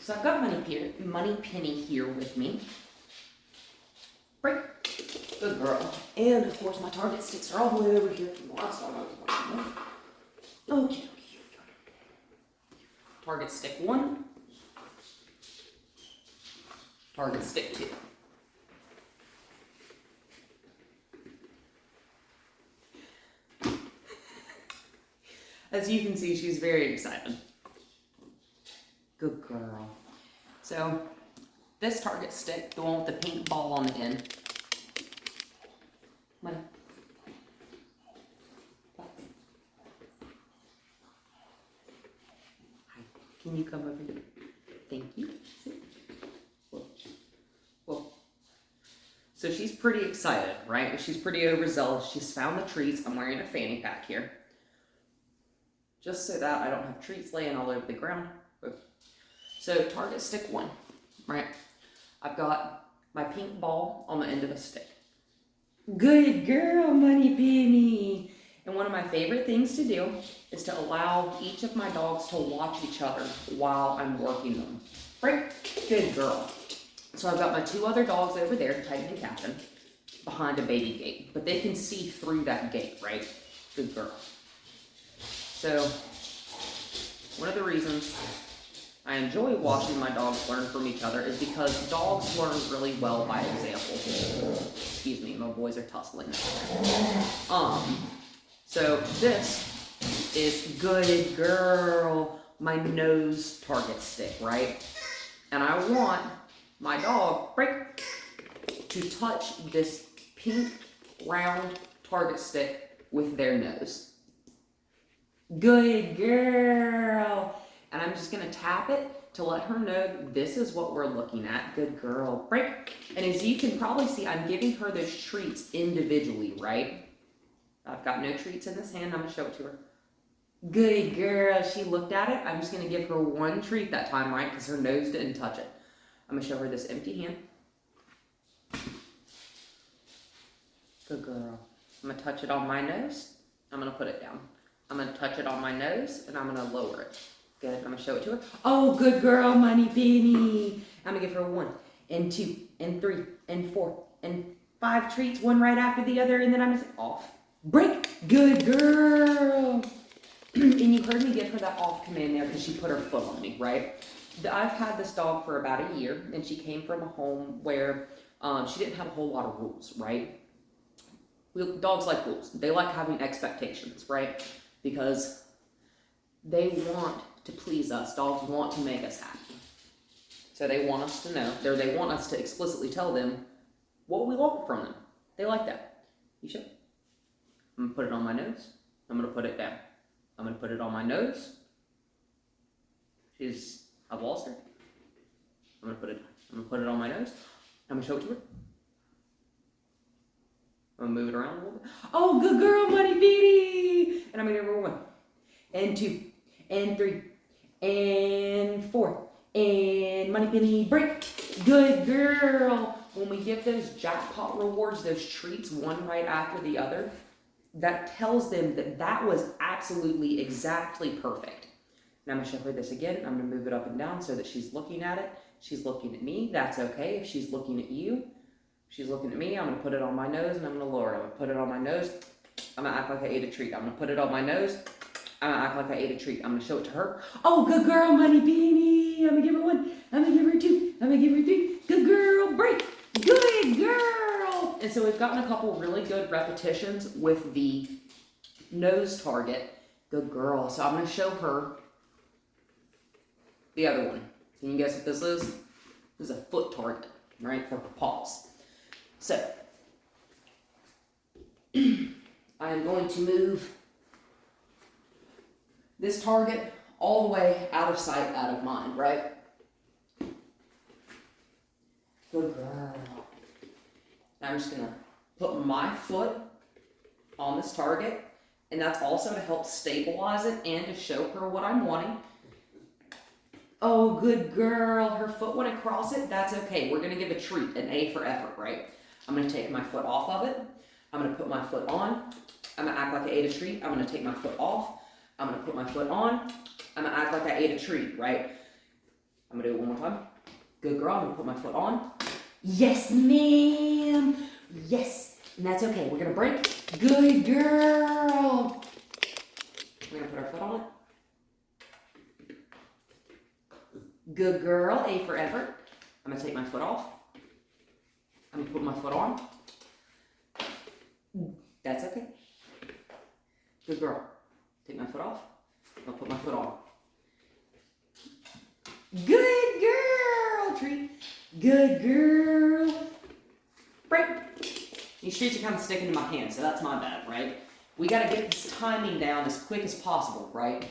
So I've got Moneypenny here with me. Break. Good girl. And of course my target sticks are all the way over here from the last time I was watching them. Okay. Target stick 1. Target stick 2. As you can see, she's very excited. Good girl. So, this target stick, the one with the pink ball on the end. Money. Hi. Can you come over here? Thank you. Sit. Whoa. So she's pretty excited, right? She's pretty overzealous. She's found the treats. I'm wearing a fanny pack here, just so that I don't have treats laying all over the ground. So target stick 1, right? I've got my pink ball on the end of a stick. Good girl, Moneypenny. And one of my favorite things to do is to allow each of my dogs to watch each other while I'm working them. Right? Good girl. So I've got my 2 other dogs over there, Titan and Captain, behind a baby gate. But they can see through that gate, right? Good girl. So, one of the reasons I enjoy watching my dogs learn from each other is because dogs learn really well by example. Excuse me, my boys are tussling. So this is good girl, my nose target stick, right? And I want my dog, to touch this pink round target stick with their nose. Good girl. And I'm just going to tap it to let her know this is what we're looking at. Good girl. Break. And as you can probably see, I'm giving her those treats individually, right? I've got no treats in this hand. I'm going to show it to her. Good girl. She looked at it. I'm just going to give her 1 treat that time, right? Because her nose didn't touch it. I'm going to show her this empty hand. Good girl. I'm going to touch it on my nose. I'm going to put it down. I'm going to touch it on my nose, and I'm going to lower it. Good. I'm going to show it to her. Oh, good girl, Moneypenny. I'm going to give her 1, and 2, and 3, and 4, and 5 treats, one right after the other, and then I'm going to say, off. Break. Good girl. And you heard me give her that off command there because she put her foot on me, right? I've had this dog for about a year, and she came from a home where she didn't have a whole lot of rules, right? Dogs like rules. They like having expectations, right? Because they want to please us. Dogs want to make us happy. So they want us to know, or they want us to explicitly tell them what we want from them. They like that. You should. I'm going to put it on my nose. I'm going to put it down. I'm going to put it on my nose. I've lost her. I'm going to put it on my nose. I'm going to show it to her. I'm going to move it around a little bit. Oh, good girl, Moneypenny! And I'm going to give her 1, and 2, and 3, and 4, and Moneypenny, break. Good girl. When we give those jackpot rewards, those treats, one right after the other, that tells them that that was absolutely exactly perfect. And I'm going to show her this again. I'm going to move it up and down so that she's looking at it. She's looking at me. That's okay. If she's looking at you, she's looking at me. I'm going to put it on my nose, and I'm going to lower it. I'm going to put it on my nose. I'm going to act like I ate a treat. I'm going to put it on my nose. I'm going to act like I ate a treat. I'm going to show it to her. Oh, good girl, Moneypenny. I'm going to give her 1. I'm going to give her 2. I'm going to give her 3. Good girl, break. Good girl. And so we've gotten a couple really good repetitions with the nose target. Good girl. So I'm going to show her the other one. Can you guess what this is? This is a foot target, right, for her paws. So I am going to move this target all the way out of sight, out of mind, right? Good girl. Now I'm just going to put my foot on this target, and that's also to help stabilize it and to show her what I'm wanting. Oh, good girl. Her foot went across it. That's okay. We're going to give a treat, an A for effort, right? I'm going to take my foot off of it. I'm going to put my foot on. I'm going to act like I ate a treat. I'm going to take my foot off. I'm going to put my foot on. I'm going to act like I ate a treat, right? I'm gonna do it one more time. Good girl, I'm gonna put my foot on. Yes, ma'am. Yes, and that's okay. We're gonna break. Good girl. We're gonna put our foot on it. Good girl, A for effort. I'm gonna take my foot off. I'm gonna put my foot on. That's okay. Good girl. Take my foot off. I'll put my foot on. Good girl, Tree. Good girl. Break. These treats are kind of sticking to my hand, so that's my bad, right? We gotta get this timing down as quick as possible, right?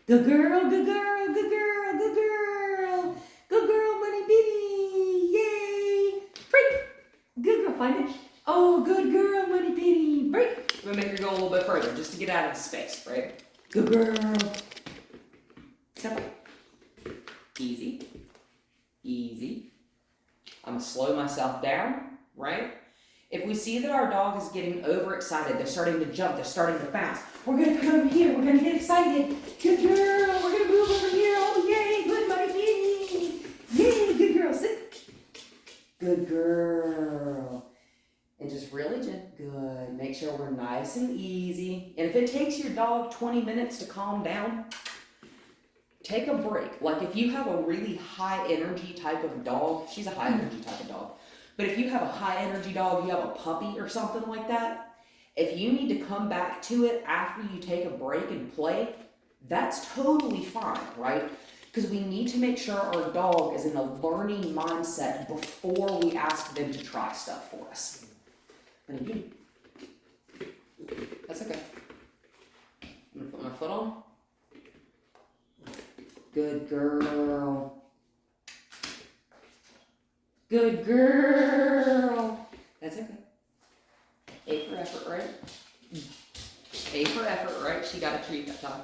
Good girl, good girl, good girl, good girl. Good girl, Moneypenny. Yay. Break. Good girl, find it. Oh, good girl, Moneypenny. Break. I'm gonna make her go a little bit further just to get out of the space, right? Good girl. Step up. Easy. Easy. I'm gonna slow myself down, right? If we see that our dog is getting overexcited, they're starting to jump, they're starting to bounce, we're gonna come over here, we're gonna get excited. Good girl, we're gonna move over here. Oh, yay, good Moneypenny. Yay, good girl, sit. Good girl. And just really good. Make sure we're nice and easy. And if it takes your dog 20 minutes to calm down, take a break. Like if you have a really high energy type of dog, she's a high energy type of dog. But if you have a high energy dog, you have a puppy or something like that, if you need to come back to it after you take a break and play, that's totally fine, right? Because we need to make sure our dog is in a learning mindset before we ask them to try stuff for us. That's okay. I'm gonna put my foot on. Good girl. Good girl. That's okay. A for effort, right? A for effort, right? She got a treat that time.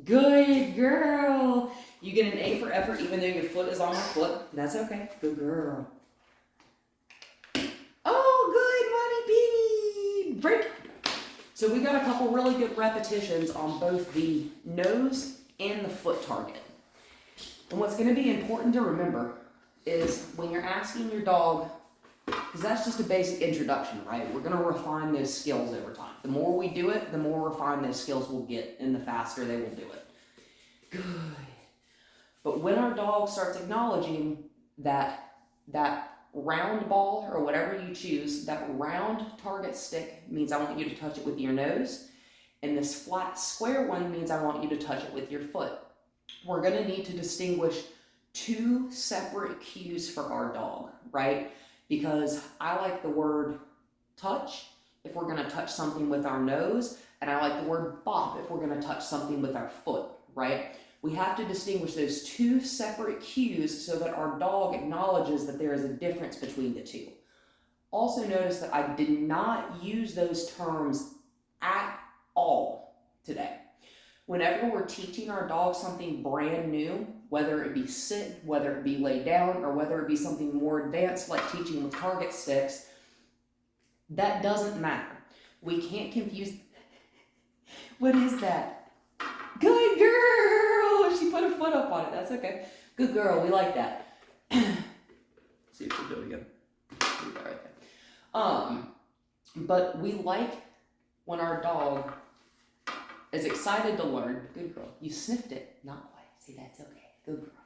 Good girl. You get an A for effort even though your foot is on my foot. That's okay. Good girl. Oh, good, Moneypenny. Break. So we got a couple really good repetitions on both the nose and the foot target. And what's going to be important to remember is when you're asking your dog, because that's just a basic introduction, right? We're going to refine those skills over time. The more we do it, the more refined those skills will get, and the faster they will do it. Good. But when our dog starts acknowledging that round ball, or whatever you choose, that round target stick means I want you to touch it with your nose, and this flat square one means I want you to touch it with your foot. We're going to need to distinguish two separate cues for our dog, right? Because I like the word touch if we're going to touch something with our nose, and I like the word bop if we're going to touch something with our foot, right? We have to distinguish those two separate cues so that our dog acknowledges that there is a difference between the two. Also notice that I did not use those terms at all today. Whenever we're teaching our dog something brand new, whether it be sit, whether it be lay down, or whether it be something more advanced like teaching with target sticks, that doesn't matter. We can't confuse. What is that? Good girl! She put her foot up on it. That's okay. Good girl. We like that. See if she'll do it again. Do that right there. But we like when our dog is excited to learn. Good girl. You sniffed it. Not quite. See, that's okay. Good girl.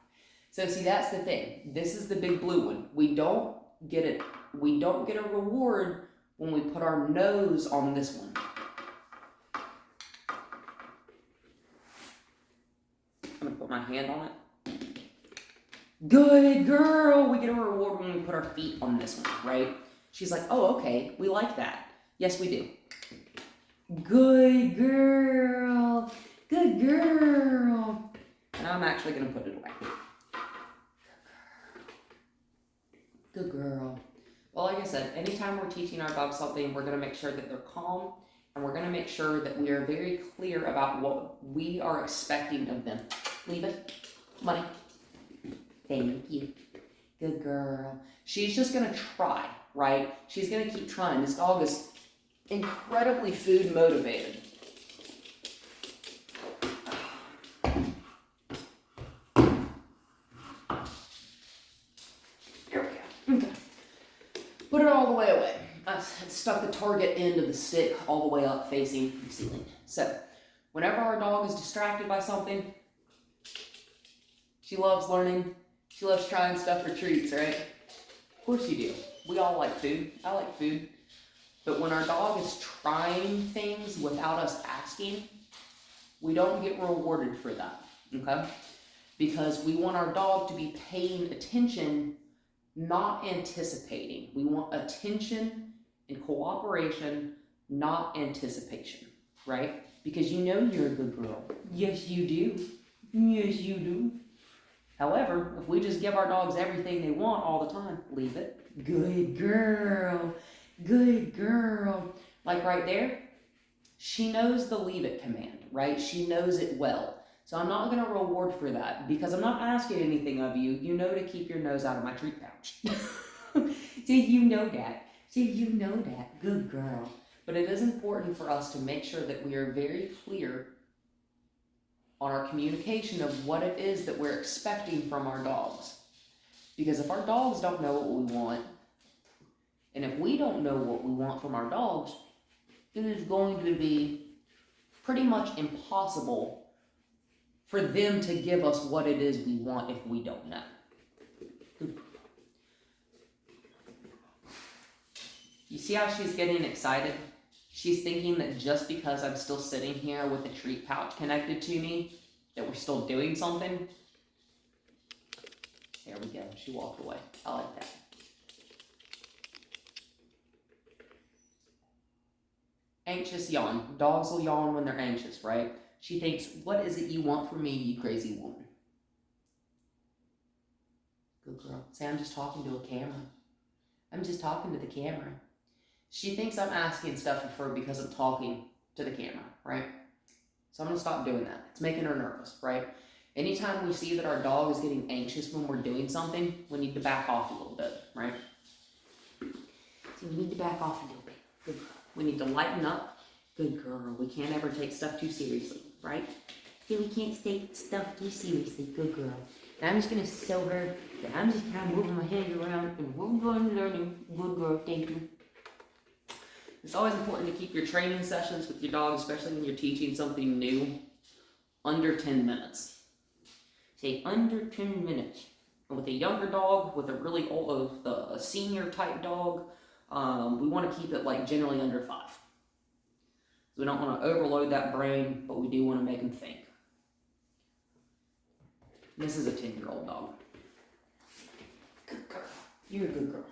So see, that's the thing. This is the big blue one. We don't get it. We don't get a reward when we put our nose on this one. I'm gonna put my hand on it. Good girl. We get a reward when we put our feet on this one, right? She's like, oh, okay. We like that. Yes, we do. Good girl. Good girl. And I'm actually going to put it away. Good girl. Well, like I said, anytime we're teaching our dog something, we're going to make sure that they're calm, and we're going to make sure that we are very clear about what we are expecting of them. Leave it. Money. Thank you. Good girl. She's just gonna try, right? She's gonna keep trying. This dog is incredibly food motivated. Here we go. Okay. Put it all the way away. I stuck the target end of the stick all the way up facing the ceiling. So, whenever our dog is distracted by something, she loves learning. She loves trying stuff for treats, right? Of course you do. We all like food. I like food. But when our dog is trying things without us asking, we don't get rewarded for that, okay? Because we want our dog to be paying attention, not anticipating. We want attention and cooperation, not anticipation, right? Because you know you're a good girl. Yes, you do. Yes, you do. However, if we just give our dogs everything they want all the time, leave it. Good girl. Good girl. Like right there, she knows the leave it command, right? She knows it well. So I'm not going to reward for that because I'm not asking anything of you. You know to keep your nose out of my treat pouch. So you know that. So you know that. Good girl. But it is important for us to make sure that we are very clear on our communication of what it is that we're expecting from our dogs. Because if our dogs don't know what we want, and if we don't know what we want from our dogs, it is going to be pretty much impossible for them to give us what it is we want if we don't know. You see how she's getting excited? She's thinking that just because I'm still sitting here with the treat pouch connected to me, that we're still doing something. There we go. She walked away. I like that. Anxious yawn. Dogs will yawn when they're anxious, right? She thinks, what is it you want from me, you crazy woman? Good girl. Say, I'm just talking to a camera. I'm just talking to the camera. She thinks I'm asking stuff of her because I'm talking to the camera, right? So I'm going to stop doing that. It's making her nervous, right? Anytime we see that our dog is getting anxious when we're doing something, we need to back off a little bit, right? So we need to back off a little bit. Good girl. We need to lighten up. Good girl. We can't ever take stuff too seriously, right? See, we can't take stuff too seriously. Good girl. And I'm just going to show her that I'm just kind of moving my hands around and we're going to learn. Good girl. Thank you. It's always important to keep your training sessions with your dog, especially when you're teaching something new, under 10 minutes. Say under 10 minutes. And with a younger dog, with a really old, a senior type dog, we want to keep it like generally under 5. So we don't want to overload that brain, but we do want to make them think. This is a 10-year-old dog. Good girl. You're a good girl.